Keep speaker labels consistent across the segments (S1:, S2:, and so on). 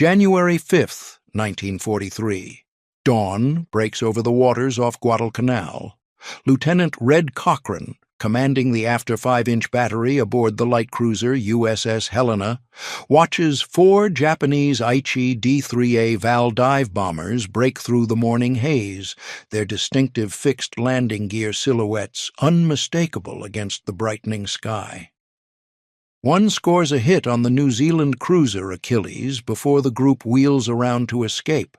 S1: January 5th, 1943. Dawn breaks over the waters off Guadalcanal. Lieutenant Red Cochran, commanding the after 5-inch battery aboard the light cruiser USS Helena, watches 4 Japanese Aichi D-3A Val dive bombers break through the morning haze, their distinctive fixed landing gear silhouettes unmistakable against the brightening sky. One scores a hit on the New Zealand cruiser Achilles before the group wheels around to escape.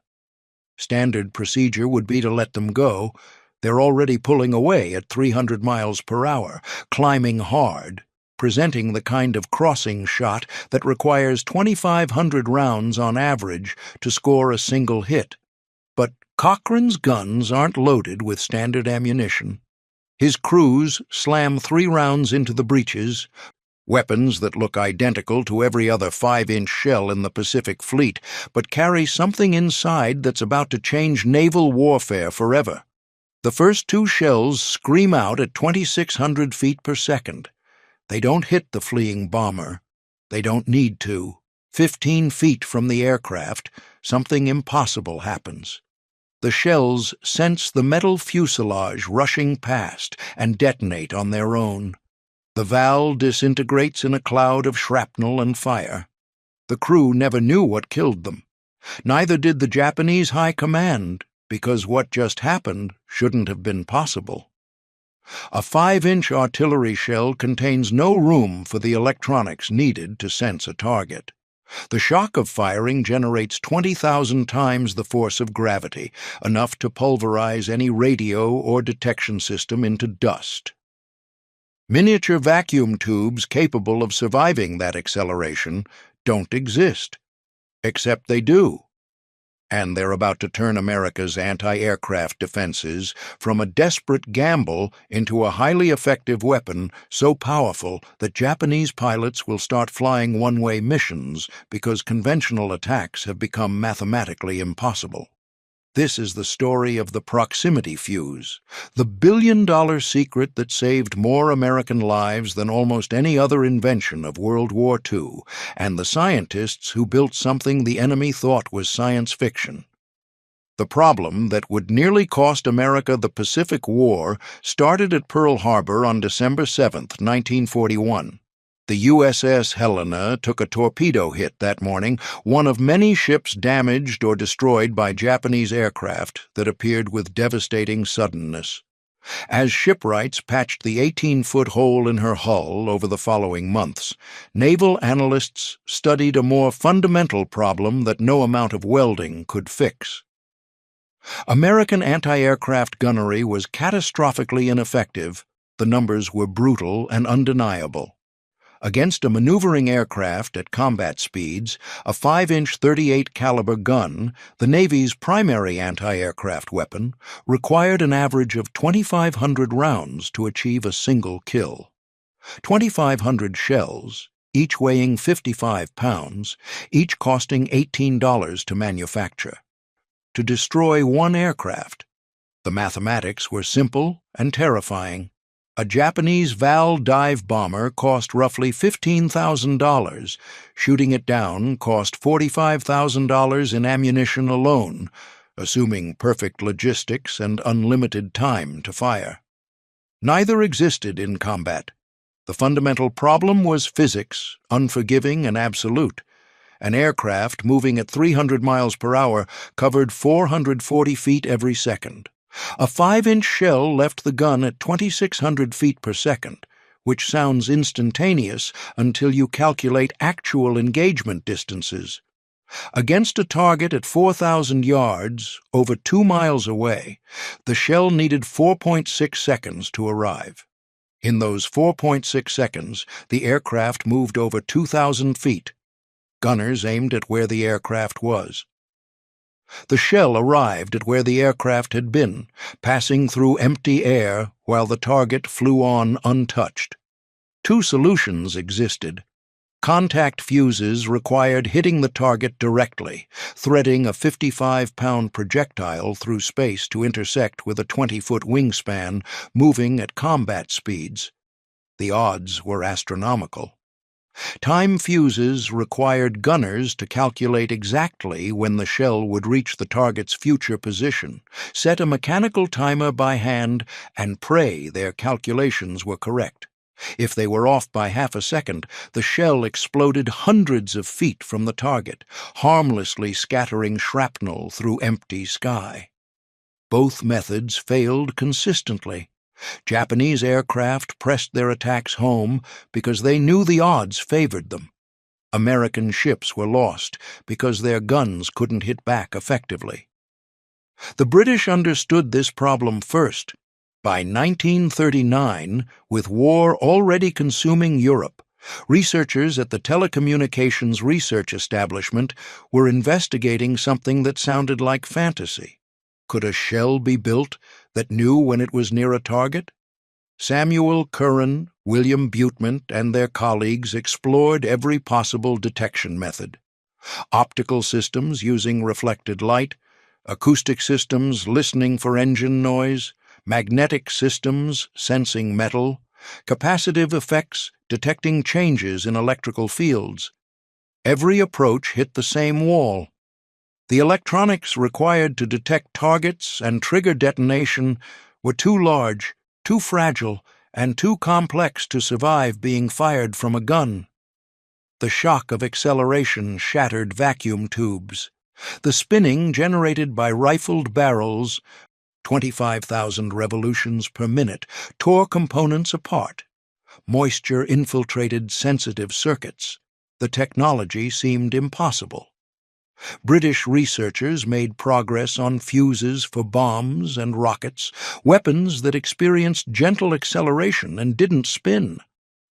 S1: Standard procedure would be to let them go. They're already pulling away at 300 miles per hour, climbing hard, presenting the kind of crossing shot that requires 2,500 rounds on average to score a single hit. But Cochran's guns aren't loaded with standard ammunition. His crews slam 3 rounds into the breeches, weapons that look identical to every other 5-inch shell in the Pacific Fleet, but carry something inside that's about to change naval warfare forever. The first 2 shells scream out at 2,600 feet per second. They don't hit the fleeing bomber. They don't need to. 15 feet from the aircraft, something impossible happens. The shells sense the metal fuselage rushing past and detonate on their own. The Val disintegrates in a cloud of shrapnel and fire. The crew never knew what killed them. Neither did the Japanese High Command, because what just happened shouldn't have been possible. A 5-inch artillery shell contains no room for the electronics needed to sense a target. The shock of firing generates 20,000 times the force of gravity, enough to pulverize any radio or detection system into dust. Miniature vacuum tubes capable of surviving that acceleration don't exist. Except they do. And they're about to turn America's anti-aircraft defenses from a desperate gamble into a highly effective weapon so powerful that Japanese pilots will start flying one-way missions because conventional attacks have become mathematically impossible. This is the story of the proximity fuse, the billion-dollar secret that saved more American lives than almost any other invention of World War II, and the scientists who built something the enemy thought was science fiction. The problem that would nearly cost America the Pacific War started at Pearl Harbor on December 7, 1941. The USS Helena took a torpedo hit that morning, one of many ships damaged or destroyed by Japanese aircraft that appeared with devastating suddenness. As shipwrights patched the 18-foot hole in her hull over the following months, naval analysts studied a more fundamental problem that no amount of welding could fix. American anti-aircraft gunnery was catastrophically ineffective. The numbers were brutal and undeniable. Against a maneuvering aircraft at combat speeds, a 5-inch .38 caliber gun, the Navy's primary anti-aircraft weapon, required an average of 2,500 rounds to achieve a single kill. 2,500 shells, each weighing 55 pounds, each costing $18 to manufacture. To destroy one aircraft. The mathematics were simple and terrifying. A Japanese Val dive bomber cost roughly $15,000. Shooting it down cost $45,000 in ammunition alone, assuming perfect logistics and unlimited time to fire. Neither existed in combat. The fundamental problem was physics, unforgiving and absolute. An aircraft moving at 300 miles per hour covered 440 feet every second. A 5-inch shell left the gun at 2,600 feet per second, which sounds instantaneous until you calculate actual engagement distances. Against a target at 4,000 yards, over 2 miles away, the shell needed 4.6 seconds to arrive. In those 4.6 seconds, the aircraft moved over 2,000 feet. Gunners aimed at where the aircraft was. The shell arrived at where the aircraft had been, passing through empty air while the target flew on untouched. 2 solutions existed. Contact fuses required hitting the target directly, threading a 55-pound projectile through space to intersect with a 20-foot wingspan moving at combat speeds. The odds were astronomical. Time fuses required gunners to calculate exactly when the shell would reach the target's future position, set a mechanical timer by hand, and pray their calculations were correct. If they were off by half a second, the shell exploded hundreds of feet from the target, harmlessly scattering shrapnel through empty sky. Both methods failed consistently. Japanese aircraft pressed their attacks home because they knew the odds favored them. American ships were lost because their guns couldn't hit back effectively. The British understood this problem first. By 1939, with war already consuming Europe, researchers at the Telecommunications Research Establishment were investigating something that sounded like fantasy. Could a shell be built that knew when it was near a target? Samuel Curran, William Buteman, and their colleagues explored every possible detection method. Optical systems using reflected light, acoustic systems listening for engine noise, magnetic systems sensing metal, capacitive effects detecting changes in electrical fields. Every approach hit the same wall. The electronics required to detect targets and trigger detonation were too large, too fragile, and too complex to survive being fired from a gun. The shock of acceleration shattered vacuum tubes. The spinning generated by rifled barrels, 25,000 revolutions per minute, tore components apart. Moisture infiltrated sensitive circuits. The technology seemed impossible. British researchers made progress on fuses for bombs and rockets, weapons that experienced gentle acceleration and didn't spin.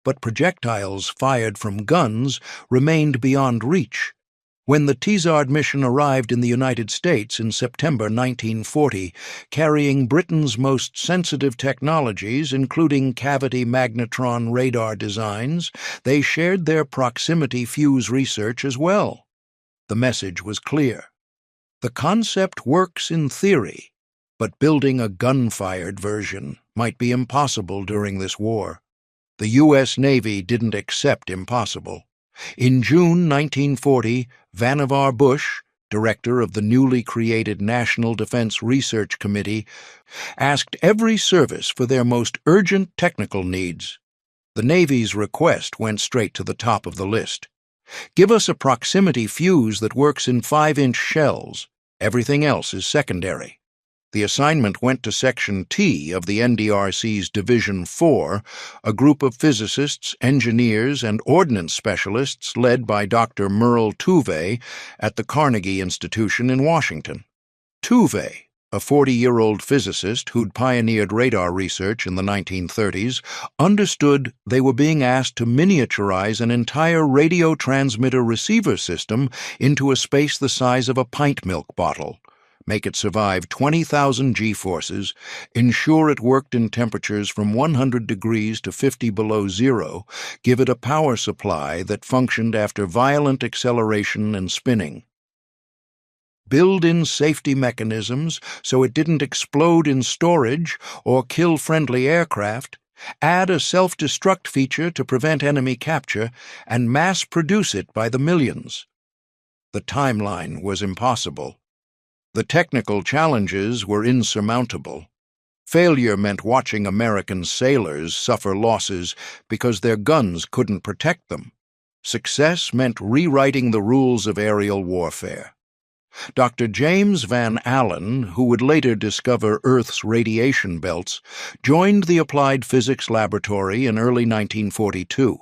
S1: But projectiles fired from guns remained beyond reach. When the Tizard mission arrived in the United States in September 1940, carrying Britain's most sensitive technologies, including cavity magnetron radar designs, they shared their proximity fuse research as well. The message was clear. The concept works in theory, but building a gun-fired version might be impossible during this war. The U.S. Navy didn't accept impossible. In June 1940, Vannevar Bush, director of the newly created National Defense Research Committee, asked every service for their most urgent technical needs. The Navy's request went straight to the top of the list. Give us a proximity fuse that works in 5-inch shells. Everything else is secondary. The assignment went to Section T of the NDRC's Division 4, a group of physicists, engineers, and ordnance specialists led by Dr. Merle Tuve at the Carnegie Institution in Washington. Tuve, a 40-year-old physicist who'd pioneered radar research in the 1930s, understood they were being asked to miniaturize an entire radio transmitter receiver system into a space the size of a pint milk bottle, make it survive 20,000 G-forces, ensure it worked in temperatures from 100 degrees to 50 below zero, give it a power supply that functioned after violent acceleration and spinning. Build in safety mechanisms so it didn't explode in storage or kill friendly aircraft, add a self-destruct feature to prevent enemy capture, and mass-produce it by the millions. The timeline was impossible. The technical challenges were insurmountable. Failure meant watching American sailors suffer losses because their guns couldn't protect them. Success meant rewriting the rules of aerial warfare. Dr. James Van Allen, who would later discover Earth's radiation belts, joined the Applied Physics Laboratory in early 1942.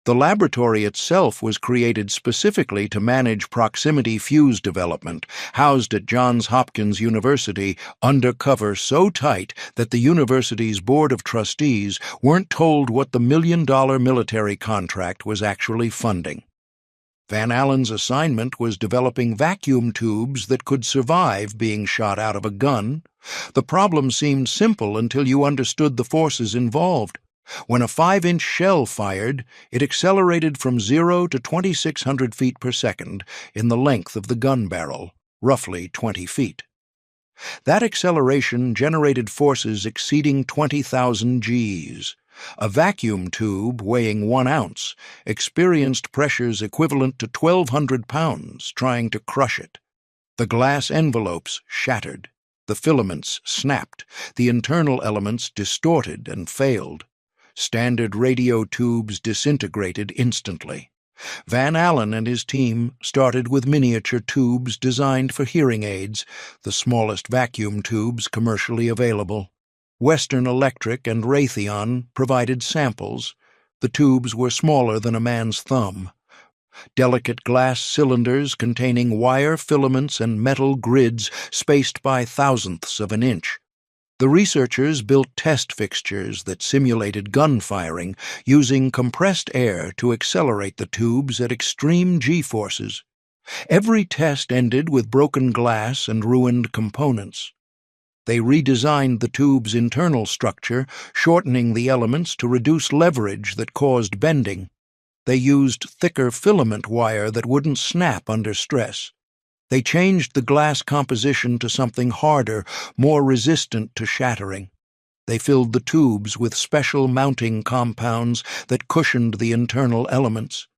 S1: The laboratory itself was created specifically to manage proximity fuse development, housed at Johns Hopkins University, under cover so tight that the university's board of trustees weren't told what the million-dollar military contract was actually funding. Van Allen's assignment was developing vacuum tubes that could survive being shot out of a gun. The problem seemed simple until you understood the forces involved. When a 5-inch shell fired, it accelerated from 0 to 2,600 feet per second in the length of the gun barrel, roughly 20 feet. That acceleration generated forces exceeding 20,000 Gs. A vacuum tube weighing 1 ounce experienced pressures equivalent to 1,200 pounds trying to crush it. The glass envelopes shattered. The filaments snapped. The internal elements distorted and failed. Standard radio tubes disintegrated instantly. Van Allen and his team started with miniature tubes designed for hearing aids, the smallest vacuum tubes commercially available. Western Electric and Raytheon provided samples. The tubes were smaller than a man's thumb. Delicate glass cylinders containing wire filaments and metal grids spaced by thousandths of an inch. The researchers built test fixtures that simulated gun firing, using compressed air to accelerate the tubes at extreme G-forces. Every test ended with broken glass and ruined components. They redesigned the tube's internal structure, shortening the elements to reduce leverage that caused bending. They used thicker filament wire that wouldn't snap under stress. They changed the glass composition to something harder, more resistant to shattering. They filled the tubes with special mounting compounds that cushioned the internal elements.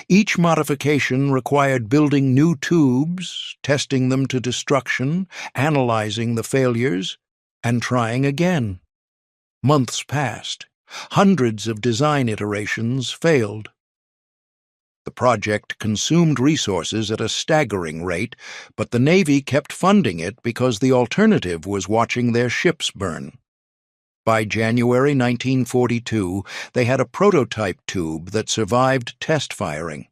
S1: Each modification required building new tubes, testing them to destruction, analyzing the failures, and trying again. Months passed. Hundreds of design iterations failed. The project consumed resources at a staggering rate, but the Navy kept funding it because the alternative was watching their ships burn. By January 1942, they had a prototype tube that survived test firing.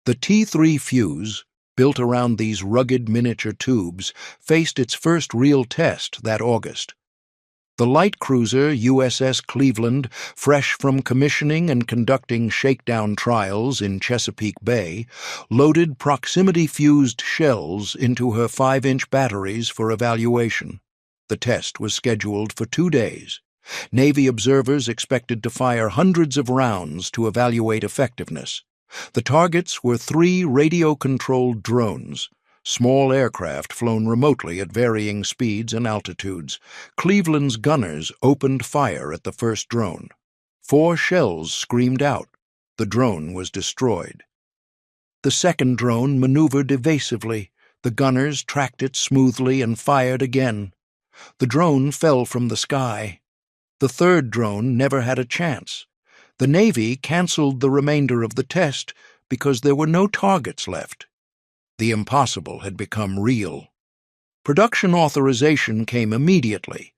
S1: The T-3 Fuze, built around these rugged miniature tubes, faced its first real test that August. The light cruiser USS Cleveland, fresh from commissioning and conducting shakedown trials in Chesapeake Bay, loaded proximity-fused shells into her 5-inch batteries for evaluation. The test was scheduled for 2 days. Navy observers expected to fire hundreds of rounds to evaluate effectiveness. The targets were 3 radio-controlled drones, small aircraft flown remotely at varying speeds and altitudes. Cleveland's gunners opened fire at the first drone. 4 shells screamed out. The drone was destroyed. The second drone maneuvered evasively. The gunners tracked it smoothly and fired again. The drone fell from the sky. The third drone never had a chance. The Navy canceled the remainder of the test because there were no targets left. The impossible had become real. Production authorization came immediately.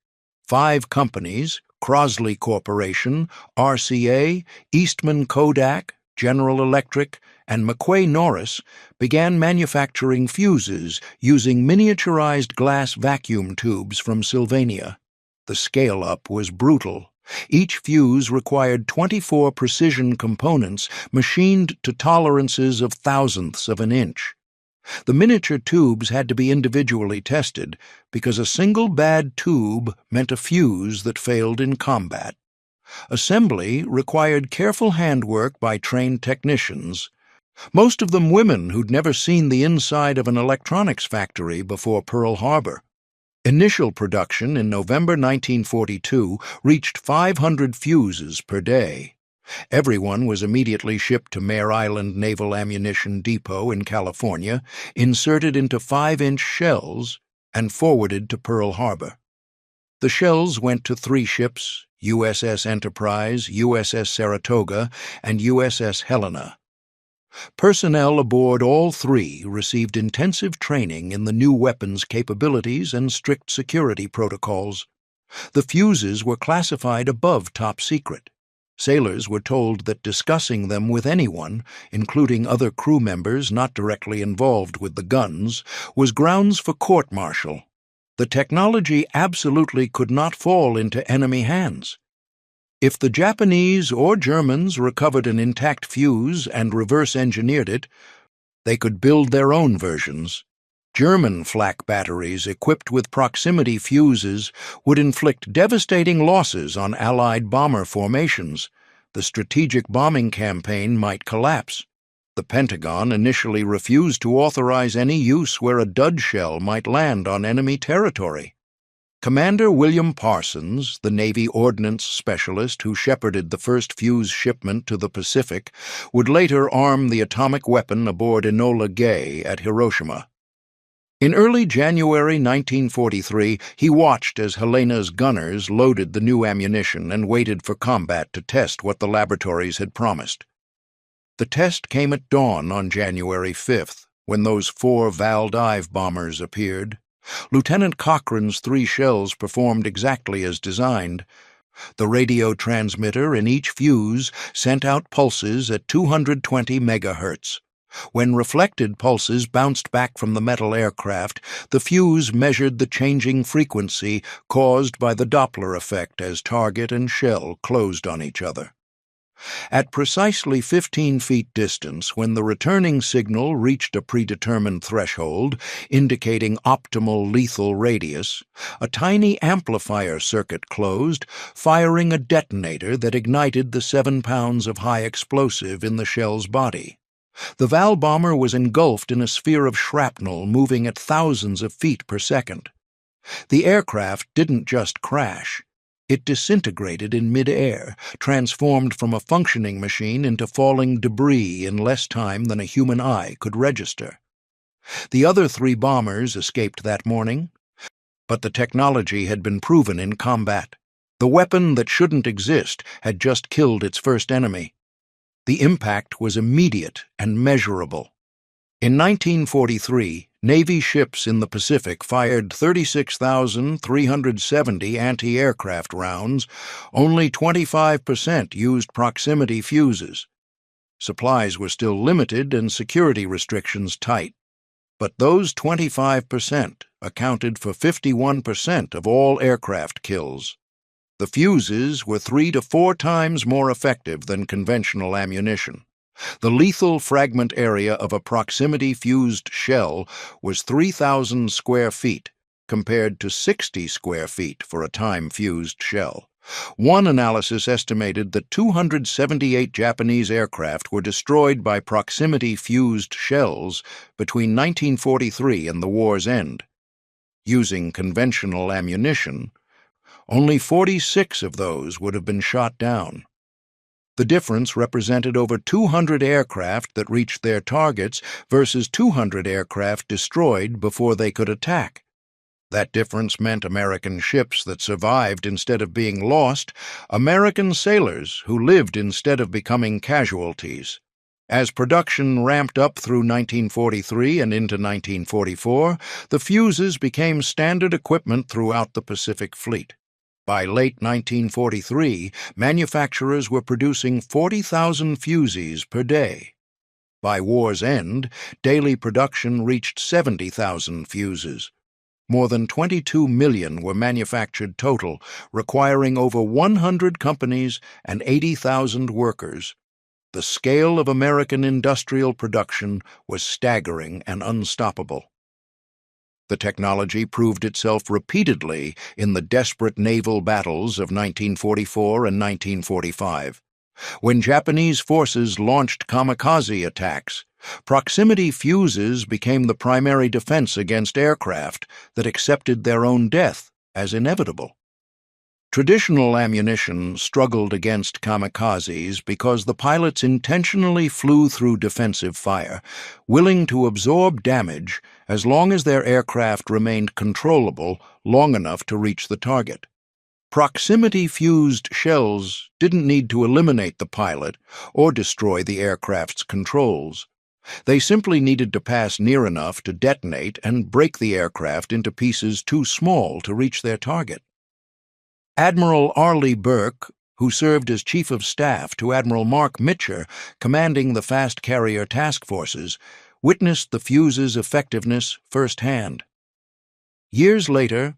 S1: 5 companies, Crosley Corporation, RCA, Eastman Kodak, General Electric, and McQuay Norris, began manufacturing fuses using miniaturized glass vacuum tubes from Sylvania. The scale-up was brutal. Each fuse required 24 precision components machined to tolerances of thousandths of an inch. The miniature tubes had to be individually tested because a single bad tube meant a fuse that failed in combat. Assembly required careful handwork by trained technicians, most of them women who'd never seen the inside of an electronics factory before Pearl Harbor. Initial production in November 1942 reached 500 fuses per day. Everyone was immediately shipped to Mare Island Naval Ammunition Depot in California, inserted into 5-inch shells, and forwarded to Pearl Harbor. The shells went to 3 ships, USS Enterprise, USS Saratoga, and USS Helena. Personnel aboard all 3 received intensive training in the new weapons' capabilities and strict security protocols. The fuses were classified above top secret. Sailors were told that discussing them with anyone, including other crew members not directly involved with the guns, was grounds for court-martial. The technology absolutely could not fall into enemy hands. If the Japanese or Germans recovered an intact fuse and reverse-engineered it, they could build their own versions. German flak batteries equipped with proximity fuses would inflict devastating losses on Allied bomber formations. The strategic bombing campaign might collapse. The Pentagon initially refused to authorize any use where a dud shell might land on enemy territory. Commander William Parsons, the Navy ordnance specialist who shepherded the first Fuze shipment to the Pacific, would later arm the atomic weapon aboard Enola Gay at Hiroshima. In early January 1943, he watched as Helena's gunners loaded the new ammunition and waited for combat to test what the laboratories had promised. The test came at dawn on January 5th, when those 4 Val dive bombers appeared. Lieutenant Cochrane's 3 shells performed exactly as designed. The radio transmitter in each fuse sent out pulses at 220 megahertz. When reflected pulses bounced back from the metal aircraft, the fuse measured the changing frequency caused by the Doppler effect as target and shell closed on each other. At precisely 15 feet distance, when the returning signal reached a predetermined threshold, indicating optimal lethal radius, a tiny amplifier circuit closed, firing a detonator that ignited the 7 pounds of high explosive in the shell's body. The Val bomber was engulfed in a sphere of shrapnel moving at thousands of feet per second. The aircraft didn't just crash. It disintegrated in mid-air, transformed from a functioning machine into falling debris in less time than a human eye could register. The other 3 bombers escaped that morning, but the technology had been proven in combat. The weapon that shouldn't exist had just killed its first enemy. The impact was immediate and measurable. In 1943, Navy ships in the Pacific fired 36,370 anti-aircraft rounds. Only 25% used proximity fuses. Supplies were still limited and security restrictions tight. But those 25% accounted for 51% of all aircraft kills. The fuses were 3 to 4 times more effective than conventional ammunition. The lethal fragment area of a proximity-fused shell was 3,000 square feet, compared to 60 square feet for a time-fused shell. One analysis estimated that 278 Japanese aircraft were destroyed by proximity-fused shells between 1943 and the war's end. Using conventional ammunition, only 46 of those would have been shot down. The difference represented over 200 aircraft that reached their targets versus 200 aircraft destroyed before they could attack. That difference meant American ships that survived instead of being lost, American sailors who lived instead of becoming casualties. As production ramped up through 1943 and into 1944, the fuses became standard equipment throughout the Pacific Fleet. By late 1943, manufacturers were producing 40,000 fuses per day. By war's end, daily production reached 70,000 fuses. More than 22 million were manufactured total, requiring over 100 companies and 80,000 workers. The scale of American industrial production was staggering and unstoppable. The technology proved itself repeatedly in the desperate naval battles of 1944 and 1945. When Japanese forces launched kamikaze attacks, proximity fuses became the primary defense against aircraft that accepted their own death as inevitable. Traditional ammunition struggled against kamikazes because the pilots intentionally flew through defensive fire, willing to absorb damage as long as their aircraft remained controllable long enough to reach the target. Proximity-fused shells didn't need to eliminate the pilot or destroy the aircraft's controls. They simply needed to pass near enough to detonate and break the aircraft into pieces too small to reach their target. Admiral Arleigh Burke, who served as Chief of Staff to Admiral Mark Mitcher, commanding the fast carrier task forces, witnessed the fuse's effectiveness firsthand. Years later,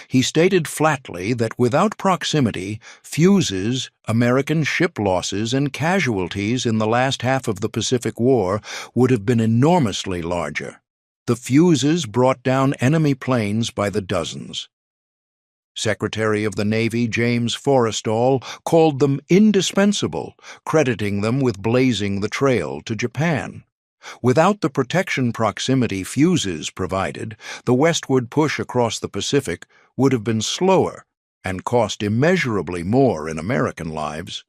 S1: he stated flatly that without proximity, fuses, American ship losses, and casualties in the last half of the Pacific War would have been enormously larger. The fuses brought down enemy planes by the dozens. Secretary of the Navy James Forrestal called them indispensable, crediting them with blazing the trail to Japan. Without the protection proximity fuses provided, the westward push across the Pacific would have been slower and cost immeasurably more in American lives.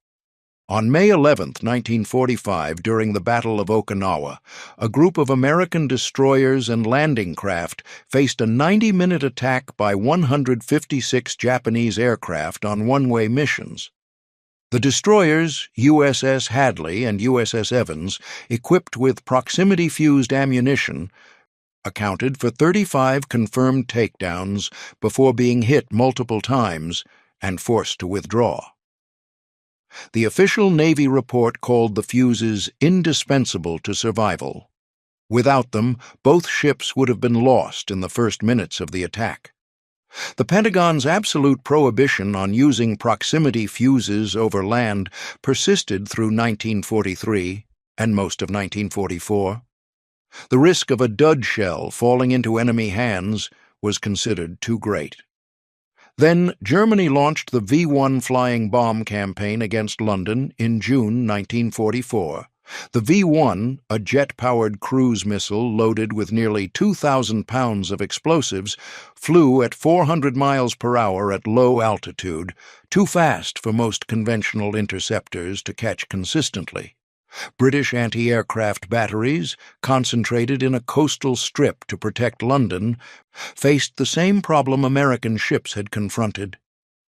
S1: On May 11, 1945, during the Battle of Okinawa, a group of American destroyers and landing craft faced a 90-minute attack by 156 Japanese aircraft on one-way missions. The destroyers, USS Hadley and USS Evans, equipped with proximity-fused ammunition, accounted for 35 confirmed takedowns before being hit multiple times and forced to withdraw. The official Navy report called the fuses indispensable to survival. Without them, both ships would have been lost in the first minutes of the attack. The Pentagon's absolute prohibition on using proximity fuses over land persisted through 1943 and most of 1944. The risk of a dud shell falling into enemy hands was considered too great. Then Germany launched the V-1 flying bomb campaign against London in June 1944. The V-1, a jet-powered cruise missile loaded with nearly 2,000 pounds of explosives, flew at 400 miles per hour at low altitude, too fast for most conventional interceptors to catch consistently. British anti-aircraft batteries, concentrated in a coastal strip to protect London, faced the same problem American ships had confronted.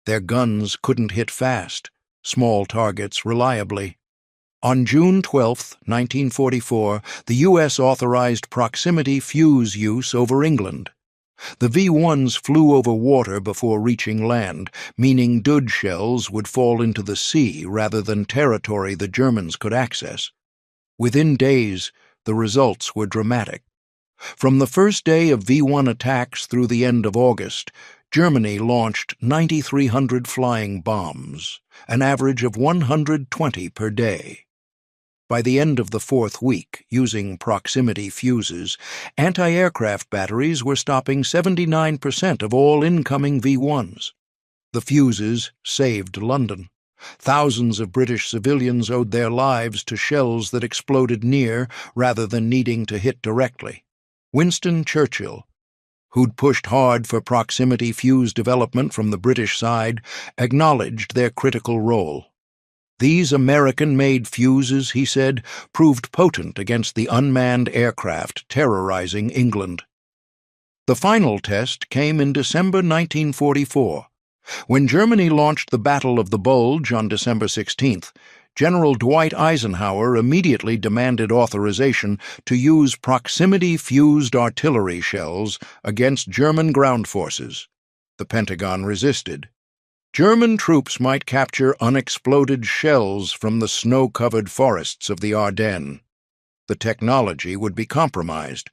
S1: Their guns couldn't hit fast, small targets reliably. On June 12, 1944, the U.S. authorized proximity fuse use over England. The V-1s flew over water before reaching land, meaning dud shells would fall into the sea rather than territory the Germans could access. Within days, the results were dramatic. From the first day of V-1 attacks through the end of August, Germany launched 9,300 flying bombs, an average of 120 per day. By the end of the fourth week, using proximity fuses, anti-aircraft batteries were stopping 79% of all incoming V-1s. The fuses saved London. Thousands of British civilians owed their lives to shells that exploded near rather than needing to hit directly. Winston Churchill, who'd pushed hard for proximity fuse development from the British side, acknowledged their critical role. These American-made fuses, he said, proved potent against the unmanned aircraft terrorizing England. The final test came in December 1944. When Germany launched the Battle of the Bulge on December 16th, General Dwight Eisenhower immediately demanded authorization to use proximity-fused artillery shells against German ground forces. The Pentagon resisted. German troops might capture unexploded shells from the snow-covered forests of the Ardennes. The technology would be compromised.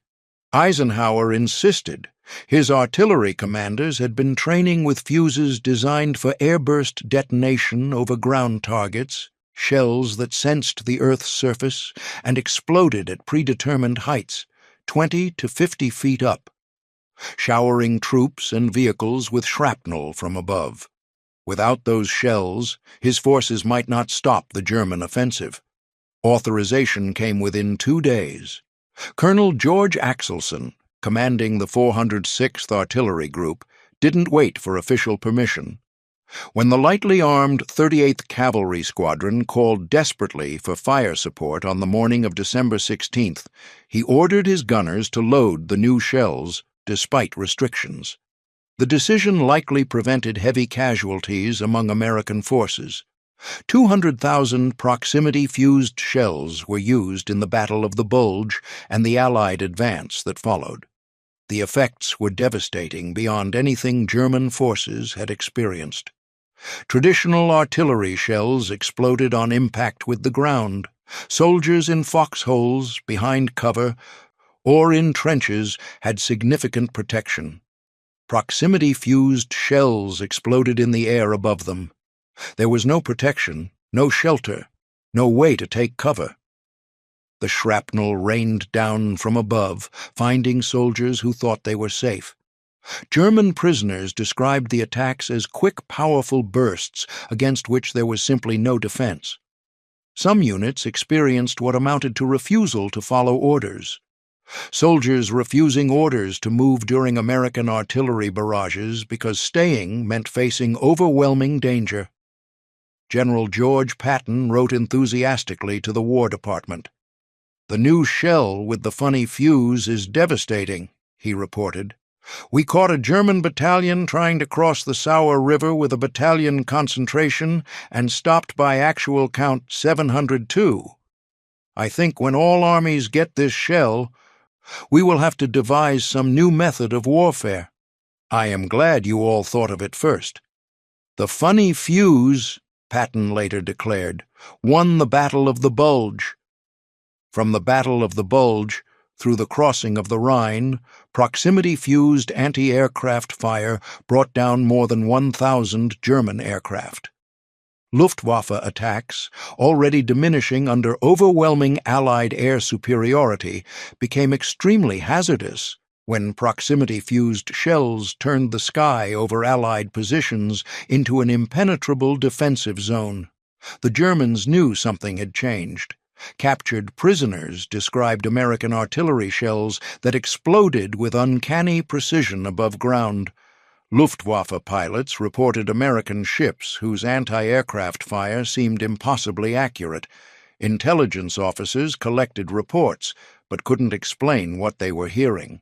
S1: Eisenhower insisted. His artillery commanders had been training with fuses designed for airburst detonation over ground targets, shells that sensed the Earth's surface and exploded at predetermined heights, 20 to 50 feet up, showering troops and vehicles with shrapnel from above. Without those shells, his forces might not stop the German offensive. Authorization came within 2 days. Colonel George Axelson, commanding the 406th Artillery Group, didn't wait for official permission. When the lightly armed 38th Cavalry Squadron called desperately for fire support on the morning of December 16th, he ordered his gunners to load the new shells despite restrictions. The decision likely prevented heavy casualties among American forces. 200,000 proximity-fused shells were used in the Battle of the Bulge and the Allied advance that followed. The effects were devastating beyond anything German forces had experienced. Traditional artillery shells exploded on impact with the ground. Soldiers in foxholes, behind cover, or in trenches had significant protection. Proximity-fused shells exploded in the air above them. There was no protection, no shelter, no way to take cover. The shrapnel rained down from above, finding soldiers who thought they were safe. German prisoners described the attacks as quick, powerful bursts against which there was simply no defense. Some units experienced what amounted to refusal to follow orders. Soldiers refusing orders to move during American artillery barrages because staying meant facing overwhelming danger. General George Patton wrote enthusiastically to the War Department. "The new shell with the funny fuse is devastating," he reported. "We caught a German battalion trying to cross the Sauer River with a battalion concentration and stopped by actual count 702. I think when all armies get this shell, we will have to devise some new method of warfare. I am glad you all thought of it first." "The funny fuse," Patton later declared, "won the Battle of the Bulge." From the Battle of the Bulge, through the crossing of the Rhine, proximity-fused anti-aircraft fire brought down more than 1,000 German aircraft. Luftwaffe attacks, already diminishing under overwhelming Allied air superiority, became extremely hazardous when proximity-fused shells turned the sky over Allied positions into an impenetrable defensive zone. The Germans knew something had changed. Captured prisoners described American artillery shells that exploded with uncanny precision above ground. Luftwaffe pilots reported American ships whose anti-aircraft fire seemed impossibly accurate. Intelligence officers collected reports, but couldn't explain what they were hearing.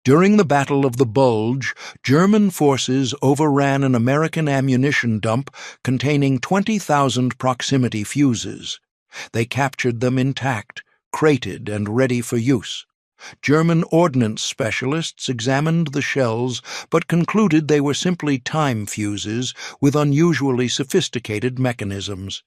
S1: During the Battle of the Bulge, German forces overran an American ammunition dump containing 20,000 proximity fuses. They captured them intact, crated, and ready for use. German ordnance specialists examined the shells but concluded they were simply time fuses with unusually sophisticated mechanisms.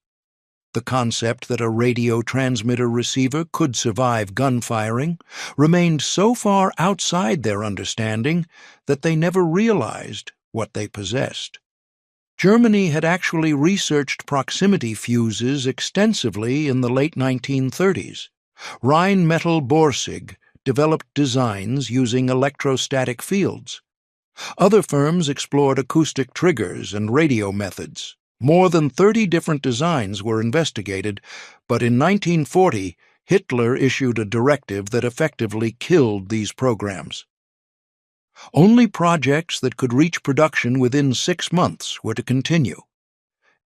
S1: The concept that a radio transmitter receiver could survive gunfiring remained so far outside their understanding that they never realized what they possessed. Germany had actually researched proximity fuses extensively in the late 1930s. Rheinmetall-Borsig developed designs using electrostatic fields. Other firms explored acoustic triggers and radio methods. More than 30 different designs were investigated, but in 1940, Hitler issued a directive that effectively killed these programs. Only projects that could reach production within 6 months were to continue.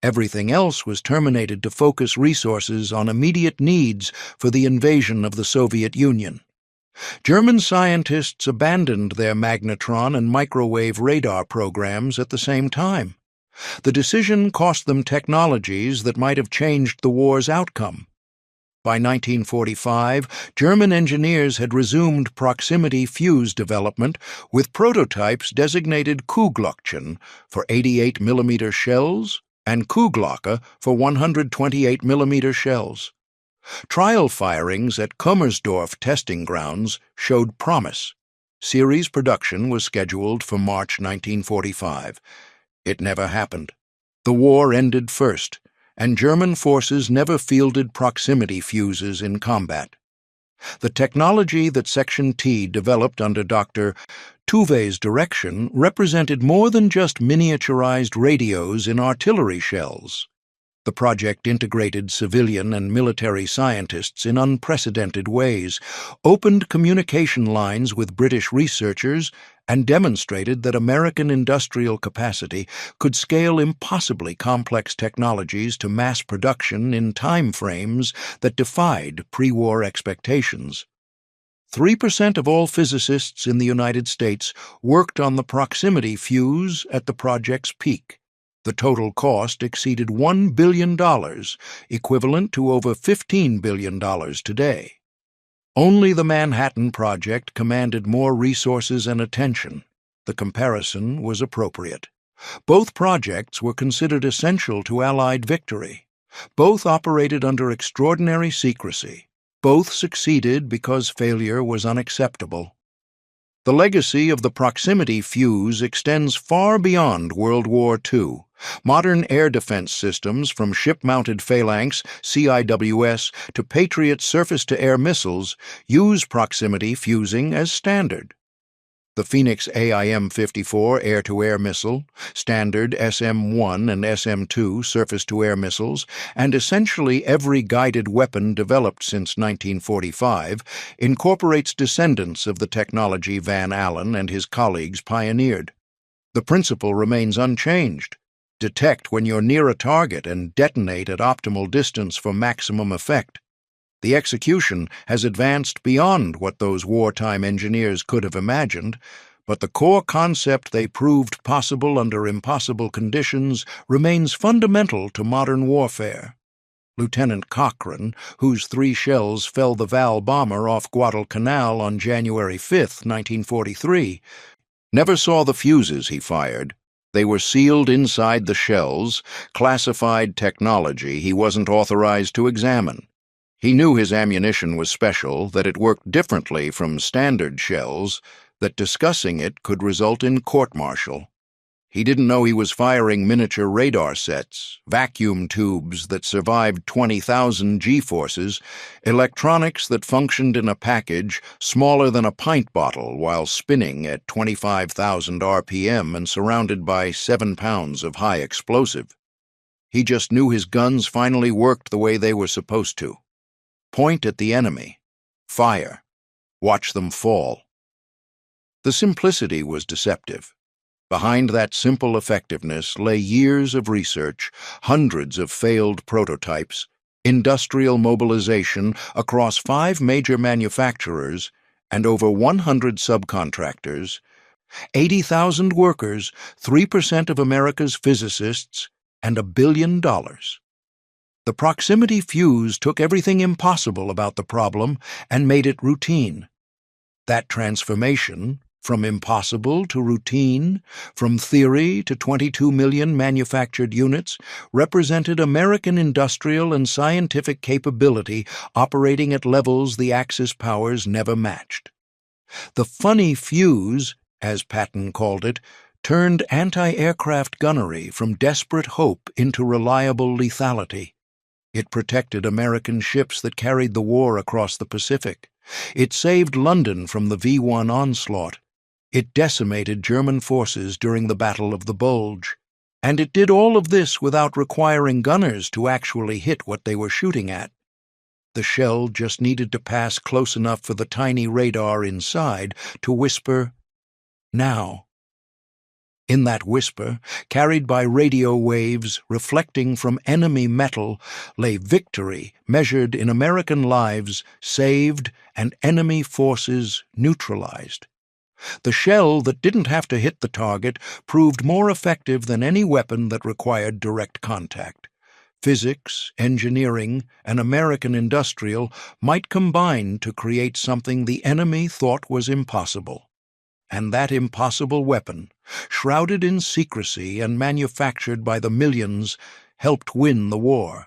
S1: Everything else was terminated to focus resources on immediate needs for the invasion of the Soviet Union. German scientists abandoned their magnetron and microwave radar programs at the same time. The decision cost them technologies that might have changed the war's outcome. By 1945, German engineers had resumed proximity fuse development with prototypes designated Kuhglockchen for 88mm shells and Kuhglocke for 128mm shells. Trial firings at Kummersdorf testing grounds showed promise. Series production was scheduled for March 1945. It never happened. The war ended first, and German forces never fielded proximity fuses in combat. The technology that Section T developed under Dr. Tuve's direction represented more than just miniaturized radios in artillery shells. The project integrated civilian and military scientists in unprecedented ways, opened communication lines with British researchers, and demonstrated that American industrial capacity could scale impossibly complex technologies to mass production in time frames that defied pre-war expectations. 3% of all physicists in the United States worked on the proximity fuse at the project's peak. The total cost exceeded $1 billion, equivalent to over $15 billion today. Only the Manhattan Project commanded more resources and attention. The comparison was appropriate. Both projects were considered essential to Allied victory. Both operated under extraordinary secrecy. Both succeeded because failure was unacceptable. The legacy of the proximity fuse extends far beyond World War II. Modern air defense systems, from ship-mounted phalanx, CIWS, to Patriot surface-to-air missiles, use proximity fusing as standard. The Phoenix AIM-54 air-to-air missile, standard SM-1 and SM-2 surface-to-air missiles, and essentially every guided weapon developed since 1945 incorporates descendants of the technology Van Allen and his colleagues pioneered. The principle remains unchanged. Detect when you're near a target and detonate at optimal distance for maximum effect. The execution has advanced beyond what those wartime engineers could have imagined, but the core concept they proved possible under impossible conditions remains fundamental to modern warfare. Lieutenant Cochrane, whose 3 shells fell the Val bomber off Guadalcanal on January 5, 1943, never saw the fuses he fired. They were sealed inside the shells, classified technology he wasn't authorized to examine. He knew his ammunition was special, that it worked differently from standard shells, that discussing it could result in court-martial. He didn't know he was firing miniature radar sets, vacuum tubes that survived 20,000 G-forces, electronics that functioned in a package smaller than a pint bottle while spinning at 25,000 RPM and surrounded by 7 pounds of high explosive. He just knew his guns finally worked the way they were supposed to. Point at the enemy. Fire. Watch them fall. The simplicity was deceptive. Behind that simple effectiveness lay years of research, hundreds of failed prototypes, industrial mobilization across 5 major manufacturers and over 100 subcontractors, 80,000 workers, 3% of America's physicists, and $1 billion. The proximity fuse took everything impossible about the problem and made it routine. That transformation, from impossible to routine, from theory to 22 million manufactured units, represented American industrial and scientific capability operating at levels the Axis powers never matched. The funny fuse, as Patton called it, turned anti-aircraft gunnery from desperate hope into reliable lethality. It protected American ships that carried the war across the Pacific. It saved London from the V-1 onslaught. It decimated German forces during the Battle of the Bulge. And it did all of this without requiring gunners to actually hit what they were shooting at. The shell just needed to pass close enough for the tiny radar inside to whisper, "Now." In that whisper, carried by radio waves reflecting from enemy metal, lay victory measured in American lives saved and enemy forces neutralized. The shell that didn't have to hit the target proved more effective than any weapon that required direct contact. Physics, engineering, and American industrial might combine to create something the enemy thought was impossible. And that impossible weapon, shrouded in secrecy and manufactured by the millions, helped win the war.